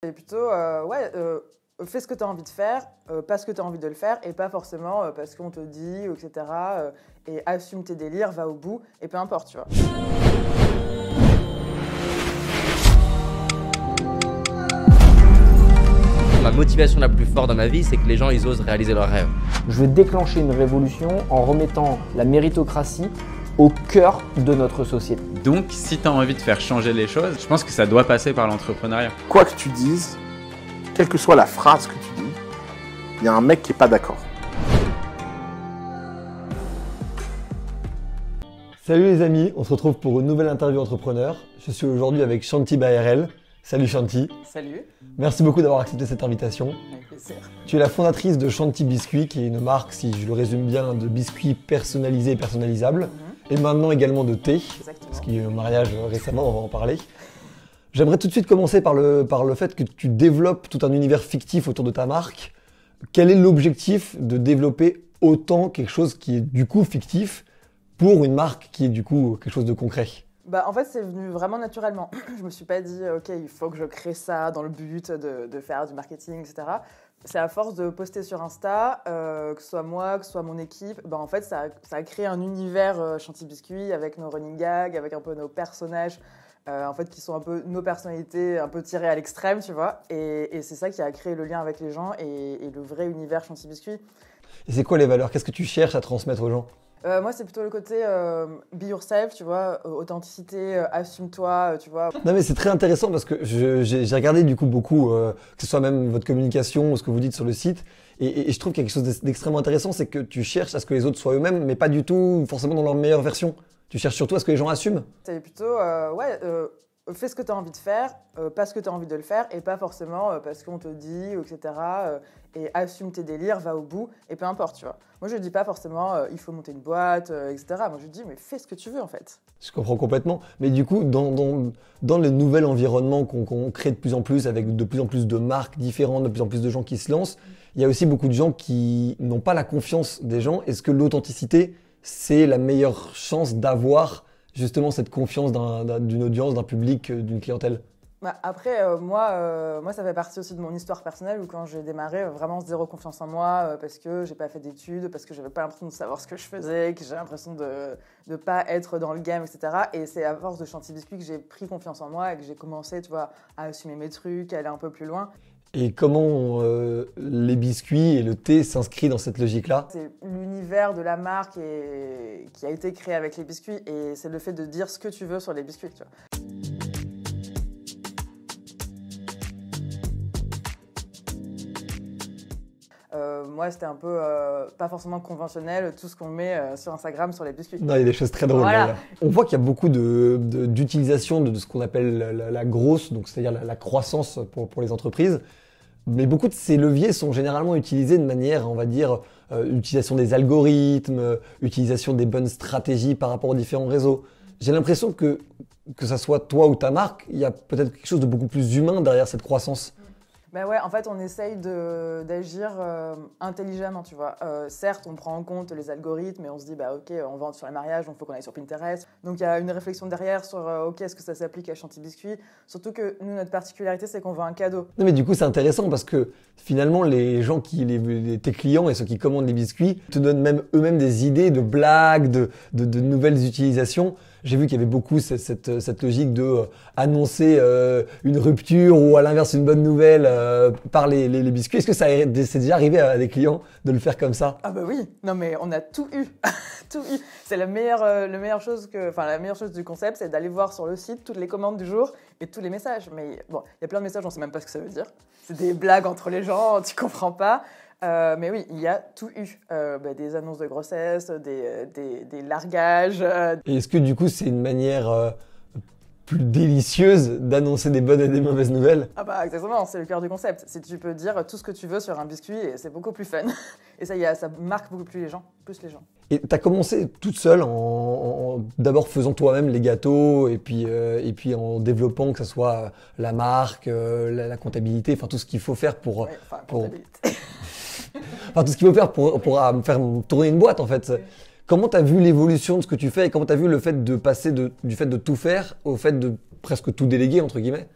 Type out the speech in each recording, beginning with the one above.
C'est plutôt, fais ce que tu as envie de faire, parce que tu as envie de le faire, et pas forcément parce qu'on te dit, etc. Et assume tes délires, va au bout, et peu importe, tu vois. Ma motivation la plus forte dans ma vie, c'est que les gens, ils osent réaliser leurs rêves. Je veux déclencher une révolution en remettant la méritocratie au cœur de notre société. Donc, si tu as envie de faire changer les choses, je pense que ça doit passer par l'entrepreneuriat. Quoi que tu dises, quelle que soit la phrase que tu dis, il y a un mec qui n'est pas d'accord. Salut les amis, on se retrouve pour une nouvelle interview entrepreneur. Je suis aujourd'hui avec Shanti Baherel. Salut Shanti. Salut. Merci beaucoup d'avoir accepté cette invitation. Avec plaisir. Tu es la fondatrice de Shanti Biscuits, qui est une marque, si je le résume bien, de biscuits personnalisés et personnalisables. Et maintenant également de thé, Exactement. parce qu'il y a eu un mariage récemment, on va en parler. J'aimerais tout de suite commencer par le fait que tu développes tout un univers fictif autour de ta marque. Quel est l'objectif de développer autant quelque chose qui est du coup fictif pour une marque qui est du coup quelque chose de concret? En fait, c'est venu vraiment naturellement. Je me suis pas dit, ok, il faut que je crée ça dans le but de faire du marketing, etc. C'est à force de poster sur Insta, que ce soit moi, que ce soit mon équipe, en fait, ça a créé un univers Shanti Biscuits avec nos running gags, avec un peu nos personnages, en fait, qui sont un peu nos personnalités, un peu tirées à l'extrême, tu vois. Et c'est ça qui a créé le lien avec les gens et le vrai univers Shanti Biscuits. Et c'est quoi les valeurs? Qu'est-ce que tu cherches à transmettre aux gens? Moi, c'est plutôt le côté be yourself, tu vois, authenticité, assume-toi, tu vois. Non mais c'est très intéressant parce que j'ai regardé du coup beaucoup, que ce soit même votre communication ou ce que vous dites sur le site, et je trouve qu'il y a quelque chose d'extrêmement intéressant, c'est que tu cherches à ce que les autres soient eux-mêmes, mais pas du tout forcément dans leur meilleure version. Tu cherches surtout à ce que les gens assument. C'est plutôt, fais ce que tu as envie de faire, parce que tu as envie de le faire, et pas forcément parce qu'on te dit, etc. Et assume tes délires, va au bout, et peu importe, tu vois. Moi, je dis pas forcément, il faut monter une boîte, etc. Moi, je dis, mais fais ce que tu veux, en fait. Je comprends complètement. Mais du coup, dans le nouvel environnement qu'on crée de plus en plus, avec de plus en plus de marques différentes, de plus en plus de gens qui se lancent, il y a aussi beaucoup de gens qui n'ont pas la confiance des gens. Est-ce que l'authenticité, c'est la meilleure chance d'avoir justement cette confiance d'une audience, d'un public, d'une clientèle? Après, moi, ça fait partie aussi de mon histoire personnelle où quand j'ai démarré, vraiment zéro confiance en moi parce que j'ai pas fait d'études, parce que j'avais pas l'impression de savoir ce que je faisais, que j'ai l'impression de pas être dans le game, etc. Et c'est à force de Shanti Biscuits que j'ai pris confiance en moi et que j'ai commencé, tu vois, à assumer mes trucs, à aller un peu plus loin. Et comment les biscuits et le thé s'inscrivent dans cette logique-là? C'est l'univers de la marque qui a été créé avec les biscuits et c'est le fait de dire ce que tu veux sur les biscuits, tu vois. Moi, c'était un peu pas forcément conventionnel, tout ce qu'on met sur Instagram sur les biscuits. Non, il y a des choses très drôles. Voilà. On voit qu'il y a beaucoup d'utilisation de ce qu'on appelle la grosse, donc c'est-à-dire la croissance pour les entreprises. Mais beaucoup de ces leviers sont généralement utilisés de manière, on va dire, utilisation des algorithmes, utilisation des bonnes stratégies par rapport aux différents réseaux. J'ai l'impression que ça soit toi ou ta marque, il y a peut-être quelque chose de beaucoup plus humain derrière cette croissance. Ouais, en fait, on essaye d'agir intelligemment, tu vois. Certes, on prend en compte les algorithmes et on se dit, ok, on vend sur les mariages, donc il faut qu'on aille sur Pinterest. Donc il y a une réflexion derrière sur, ok, est-ce que ça s'applique à Shanti Biscuits? Surtout que nous, notre particularité, c'est qu'on vend un cadeau. Non, mais du coup, c'est intéressant parce que finalement, les gens tes clients et ceux qui commandent les biscuits te donnent même eux-mêmes des idées de blagues, de nouvelles utilisations. J'ai vu qu'il y avait beaucoup cette logique de annoncer une rupture ou à l'inverse une bonne nouvelle par les biscuits. Est-ce que c'est déjà arrivé à des clients de le faire comme ça? Ah oui, non mais on a tout eu, tout eu. C'est la meilleure chose du concept, c'est d'aller voir sur le site toutes les commandes du jour et tous les messages. Mais bon, il y a plein de messages, on ne sait même pas ce que ça veut dire. C'est des blagues entre les gens, tu comprends pas. Mais oui, il y a tout eu. Des annonces de grossesse, des largages. Et est-ce que du coup, c'est une manière plus délicieuse d'annoncer des bonnes et des mauvaises nouvelles? Exactement, c'est le cœur du concept. Si tu peux dire tout ce que tu veux sur un biscuit, et c'est beaucoup plus fun. Et ça marque beaucoup plus les gens. Et tu as commencé toute seule en d'abord faisant toi-même les gâteaux et puis en développant que ce soit la marque, la comptabilité, enfin tout ce qu'il faut faire pour enfin, tout ce qu'il faut faire pour faire tourner une boîte en fait. Oui. Comment tu as vu l'évolution de ce que tu fais et comment tu as vu le fait de passer du fait de tout faire au fait de presque tout déléguer entre guillemets?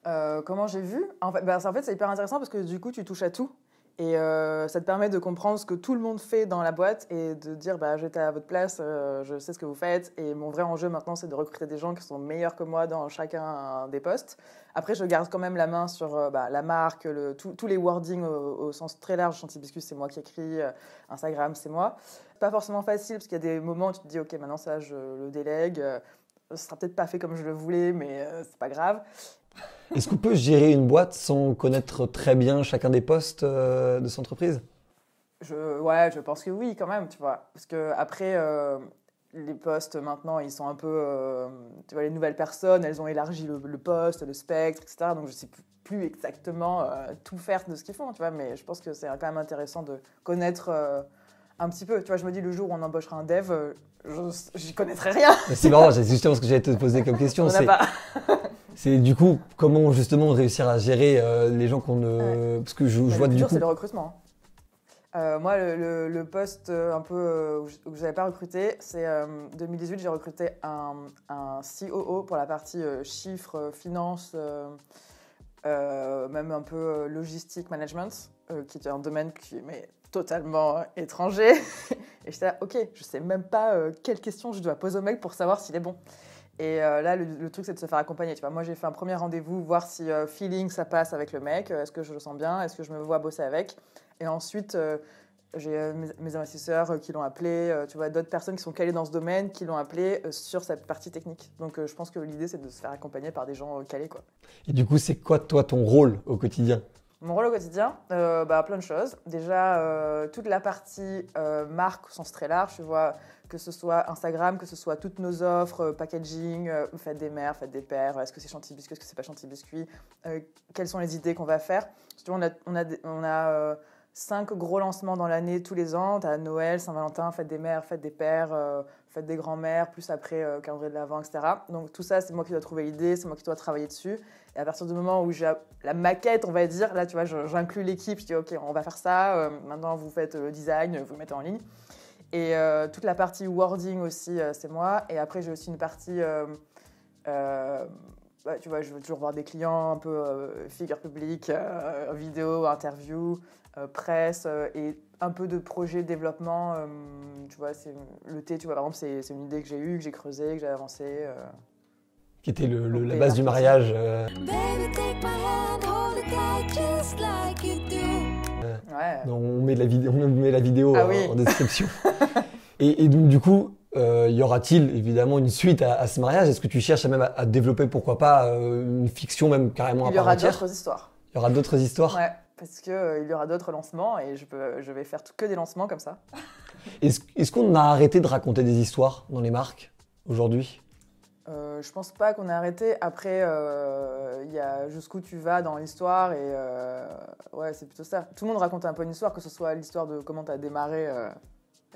Comment j'ai vu? En fait, c'est hyper intéressant parce que du coup, tu touches à tout. Et ça te permet de comprendre ce que tout le monde fait dans la boîte et de dire j'étais à votre place, je sais ce que vous faites. Et mon vrai enjeu maintenant, c'est de recruter des gens qui sont meilleurs que moi dans chacun des postes. Après, je garde quand même la main sur la marque, tous les wordings au sens très large. Chantibiscuit, c'est moi qui écris. Instagram, c'est moi. C'est pas forcément facile parce qu'il y a des moments où tu te dis ok, maintenant ça, je le délègue. Ce sera peut-être pas fait comme je le voulais, mais c'est pas grave. Est-ce qu'on peut gérer une boîte sans connaître très bien chacun des postes de cette entreprise? Je pense que oui, quand même, tu vois. Parce que après, les postes, maintenant, ils sont un peu... tu vois, les nouvelles personnes, elles ont élargi le poste, le spectre, etc. Donc, je ne sais plus exactement tout faire de ce qu'ils font, tu vois. Mais je pense que c'est quand même intéressant de connaître un petit peu. Tu vois, je me dis, le jour où on embauchera un dev, j'y connaîtrais rien. C'est marrant, c'est justement ce que j'allais te poser comme question. On n'a pas. C'est du coup, comment justement réussir à gérer les gens qu'on ne... Parce que je vois du coup... c'est le recrutement. Moi, le poste un peu où je n'avais pas recruté, c'est 2018, j'ai recruté un COO pour la partie chiffres, finances, même un peu logistique, management, qui était un domaine qui m'est totalement étranger. Et j'étais là, ok, je ne sais même pas quelles questions je dois poser au mec pour savoir s'il est bon. Et là, le truc, c'est de se faire accompagner. Tu vois, moi, j'ai fait un premier rendez-vous, voir si feeling, ça passe avec le mec. Est-ce que je le sens bien? Est-ce que je me vois bosser avec? Et ensuite, j'ai mes investisseurs qui l'ont appelé. Tu vois, d'autres personnes qui sont calées dans ce domaine qui l'ont appelé sur cette partie technique. Donc, je pense que l'idée, c'est de se faire accompagner par des gens calés, quoi. Et du coup, c'est quoi, toi, ton rôle au quotidien? Mon rôle au quotidien, plein de choses. Déjà, toute la partie marque au sens très large, tu vois, que ce soit Instagram, que ce soit toutes nos offres, packaging, faites des mères, faites des pères, est-ce que c'est Chantibiscuit, est-ce que c'est pas Chantibiscuit, quelles sont les idées qu'on va faire. Tu vois, on a 5 gros lancements dans l'année tous les ans. Tu as Noël, Saint-Valentin, fête des mères, fête des pères, fête des grands-mères, plus après calendrier de l'Avent, etc. Donc tout ça, c'est moi qui dois trouver l'idée, c'est moi qui dois travailler dessus. Et à partir du moment où j'ai la maquette, on va dire, là, tu vois, j'inclus l'équipe, je dis, OK, on va faire ça, maintenant vous faites le design, vous le mettez en ligne. Et toute la partie wording aussi, c'est moi. Et après, j'ai aussi une partie, tu vois, je veux toujours voir des clients, un peu figure publique, vidéo, interview, presse, et un peu de projet développement. Tu vois, le thé, tu vois, par exemple, c'est une idée que j'ai eue, que j'ai creusée, que j'ai avancée. Qui était la base du mariage. Ouais. On met la vidéo oui. en description. et donc, du coup, y aura-t-il évidemment une suite à ce mariage? Est-ce que tu cherches même à développer, pourquoi pas, une fiction même carrément à part entière? Il y aura d'autres histoires. Il y aura d'autres histoires? Ouais, parce qu'il y aura d'autres lancements et je vais faire que des lancements comme ça. Est-ce qu'on a arrêté de raconter des histoires dans les marques aujourd'hui? Je pense pas qu'on ait arrêté. Après, il y a jusqu'où tu vas dans l'histoire et ouais, c'est plutôt ça. Tout le monde raconte un peu une histoire, que ce soit l'histoire de comment tu as démarré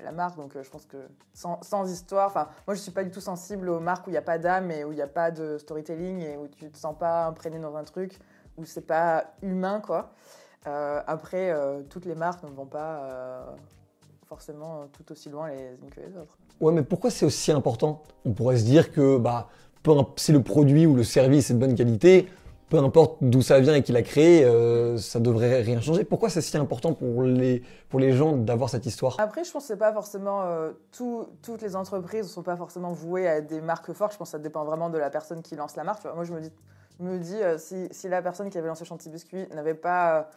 la marque. Donc je pense que sans histoire, enfin moi je suis pas du tout sensible aux marques où il n'y a pas d'âme et où il n'y a pas de storytelling et où tu te sens pas imprégné dans un truc où c'est pas humain, quoi. Après, toutes les marques ne vont pas forcément tout aussi loin les unes que les autres. Ouais, mais pourquoi c'est aussi important? On pourrait se dire que si le produit ou le service est de bonne qualité, peu importe d'où ça vient et qui l'a créé, ça devrait rien changer. Pourquoi c'est si important pour les gens d'avoir cette histoire? Après, je pense que c'est pas forcément toutes les entreprises ne sont pas forcément vouées à des marques fortes. Je pense que ça dépend vraiment de la personne qui lance la marque. Tu vois, moi, je me dis si la personne qui avait lancé Chantibiscuit n'avait pas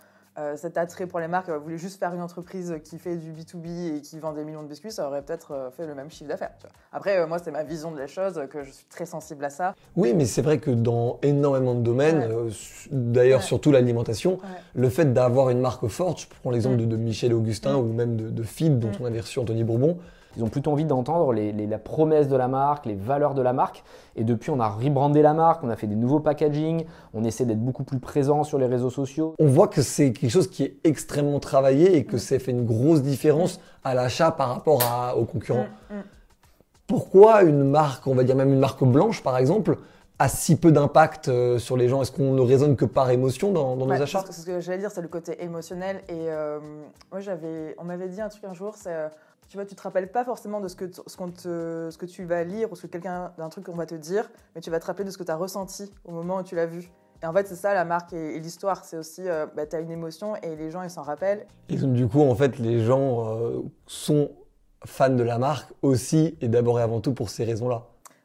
cet attrait pour les marques, voulait juste faire une entreprise qui fait du B2B et qui vend des millions de biscuits, ça aurait peut-être fait le même chiffre d'affaires. Après, moi, c'est ma vision de la chose, que je suis très sensible à ça. Oui, mais c'est vrai que dans énormément de domaines, d'ailleurs surtout l'alimentation, le fait d'avoir une marque forte, je prends l'exemple de Michel Augustin ou même de Feed, dont on avait reçu Anthony Bourbon. Ils ont plutôt envie d'entendre la promesse de la marque, les valeurs de la marque. Et depuis, on a rebrandé la marque, on a fait des nouveaux packaging, on essaie d'être beaucoup plus présent sur les réseaux sociaux. On voit que c'est quelque chose qui est extrêmement travaillé et que ça fait une grosse différence à l'achat par rapport aux concurrents. Pourquoi une marque, on va dire même une marque blanche par exemple, a si peu d'impact sur les gens? Est-ce qu'on ne raisonne que par émotion dans nos achats? C'est ce que j'allais dire, c'est le côté émotionnel. Et moi, on m'avait dit un truc un jour, c'est... Tu vois, tu te rappelles pas forcément de ce que tu vas lire ou d'un truc qu'on va te dire, mais tu vas te rappeler de ce que tu as ressenti au moment où tu l'as vu. Et en fait, c'est ça la marque et l'histoire. C'est aussi, tu as une émotion et les gens, ils s'en rappellent. Et donc, du coup, en fait, les gens sont fans de la marque aussi et d'abord et avant tout pour ces raisons-là.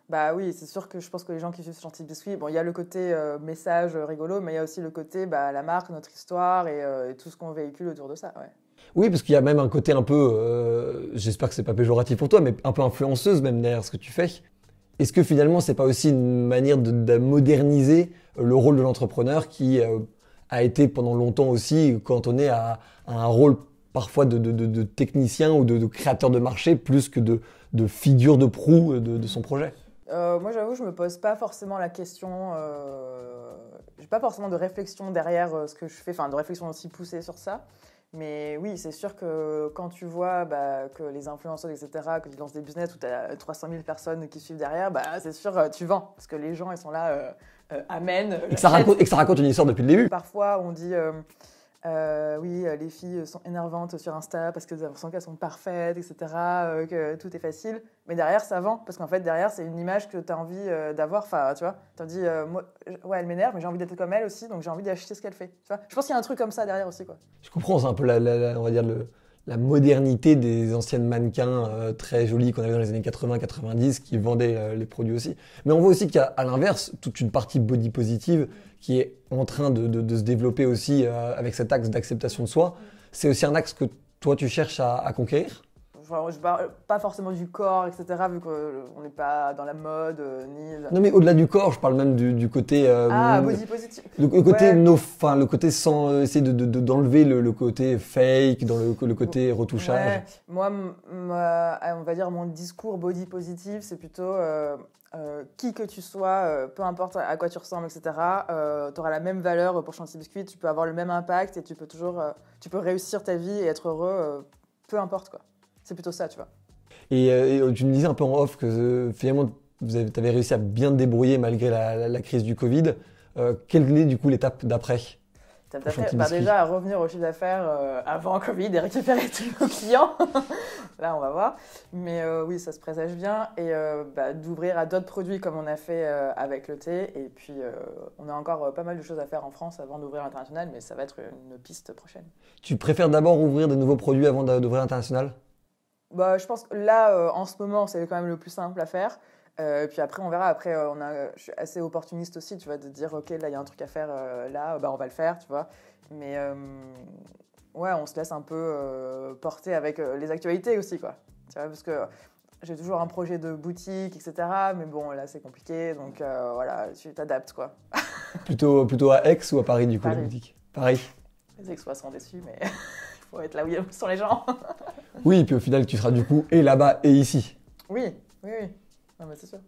Bah oui, c'est sûr que je pense que les gens qui suivent Chantilly Biscuit, bon, il y a le côté message rigolo, mais il y a aussi le côté la marque, notre histoire et tout ce qu'on véhicule autour de ça. Ouais. Oui, parce qu'il y a même un côté un peu, j'espère que c'est pas péjoratif pour toi, mais un peu influenceuse même derrière ce que tu fais. Est-ce que finalement, c'est pas aussi une manière de moderniser le rôle de l'entrepreneur qui a été pendant longtemps aussi cantonné à un rôle parfois de technicien ou de créateur de marché plus que de figure de proue de son projet? Moi, j'avoue, je me pose pas forcément la question. J'ai pas forcément de réflexion derrière ce que je fais, enfin de réflexion aussi poussée sur ça. Mais oui, c'est sûr que quand tu vois que les influenceurs, etc., que tu lances des business où tu as 300 000 personnes qui suivent derrière, c'est sûr, tu vends. Parce que les gens, ils sont là, amen. Et que ça raconte une histoire depuis le début. Parfois, on dit, oui, les filles sont énervantes sur Insta parce qu'elles ont l'impression qu'elles sont parfaites, etc., que tout est facile. Mais derrière, ça vend. Parce qu'en fait, derrière, c'est une image que tu as envie d'avoir. Enfin, tu vois, tu te dis, moi, ouais, elle m'énerve, mais j'ai envie d'être comme elle aussi, donc j'ai envie d'acheter ce qu'elle fait. Tu vois, je pense qu'il y a un truc comme ça derrière aussi, quoi. Je comprends, c'est un peu on va dire la modernité des anciennes mannequins très jolies qu'on avait dans les années 80-90 qui vendaient les produits aussi. Mais on voit aussi qu'il y a à l'inverse toute une partie body positive qui est en train de se développer aussi avec cet axe d'acceptation de soi. C'est aussi un axe que toi tu cherches à conquérir? Je parle pas forcément du corps, etc., vu qu'on n'est pas dans la mode, ni... Non, mais au-delà du corps, je parle même du côté... body positive. Le côté, ouais. Le côté sans essayer d'enlever le côté fake, dans le côté retouchage. Ouais. Moi, on va dire mon discours body positive, c'est plutôt qui que tu sois, peu importe à quoi tu ressembles, etc., tu auras la même valeur pour Chantilly Biscuit, tu peux avoir le même impact et tu peux réussir ta vie et être heureux, peu importe, quoi. C'est plutôt ça, tu vois. Et tu me disais un peu en off que finalement, tu avais réussi à bien te débrouiller malgré la crise du Covid. Quelle est du coup l'étape d'après? Déjà, à revenir au chiffre d'affaires avant Covid et récupérer tous nos clients. Là, on va voir. Mais oui, ça se présage bien. Et d'ouvrir à d'autres produits comme on a fait avec le thé. Et puis, on a encore pas mal de choses à faire en France avant d'ouvrir à l'international. Mais ça va être une piste prochaine. Tu préfères d'abord ouvrir de nouveaux produits avant d'ouvrir à l'international? Je pense que là, en ce moment, c'est quand même le plus simple à faire. Puis après, on verra. Après, je suis assez opportuniste aussi, tu vois, de dire, OK, là, il y a un truc à faire, là, on va le faire, tu vois. Mais ouais, on se laisse un peu porter avec les actualités aussi, quoi. Tu vois, parce que j'ai toujours un projet de boutique, etc. Mais bon, là, c'est compliqué, donc voilà, tu t'adaptes, quoi. Plutôt à Aix ou à Paris, du coup, Paris. La boutique? Paris. Les Aixois sont déçus, mais il faut être là où sont les gens. Oui, et puis au final, tu seras du coup et là-bas et ici. Oui. Non, mais c'est sûr.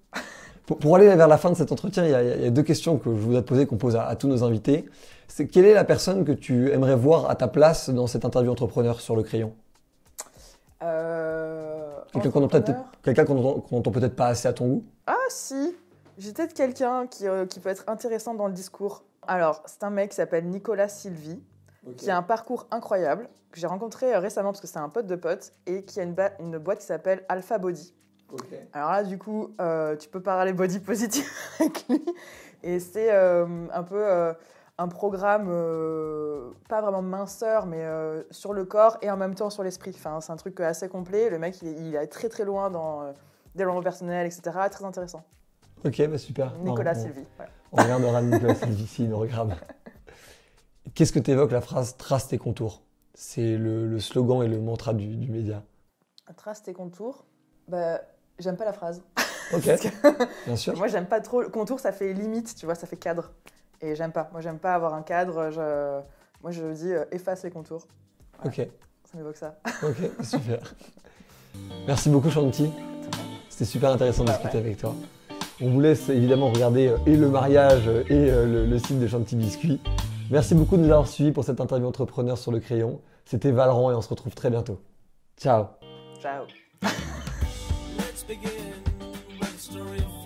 Pour aller vers la fin de cet entretien, il y a deux questions que je voudrais te poser, qu'on pose à tous nos invités. C'est quelle est la personne que tu aimerais voir à ta place dans cette interview entrepreneur sur le crayon? Quelqu'un qu'on n'entend peut-être pas assez à ton goût? Ah si, j'ai peut-être quelqu'un qui peut être intéressant dans le discours. Alors, c'est un mec qui s'appelle Nicolas Sylvie, qui a un parcours incroyable, que j'ai rencontré récemment parce que c'est un pote de pote, et qui a une boîte qui s'appelle Alpha Body. Okay. Alors là, du coup, tu peux parler body positive avec lui. Et c'est un peu un programme, pas vraiment minceur, mais sur le corps et en même temps sur l'esprit. Enfin, c'est un truc assez complet. Le mec, il est très très loin dans développement personnel, etc. Très intéressant. Ok, super. Nicolas Sylvie. Ouais. On regardera Nicolas Sylvie s'il nous regarde. Qu'est-ce que t'évoques la phrase « trace tes contours » ? C'est le slogan et le mantra du média. Trace tes contours. J'aime pas la phrase. Ok, bien sûr. Moi, j'aime pas trop. Contour, ça fait limite, tu vois, ça fait cadre. Et j'aime pas. Moi, j'aime pas avoir un cadre. Moi, je dis efface les contours. Voilà. Ok. Ça m'évoque ça. Ok, super. Merci beaucoup, Chanty. C'était super intéressant de discuter avec toi. On vous laisse évidemment regarder et le mariage et le site de Chanty Biscuit. Merci beaucoup de nous avoir suivis pour cette interview entrepreneur sur le crayon. C'était Valran et on se retrouve très bientôt. Ciao. Ciao. Let's begin with the story of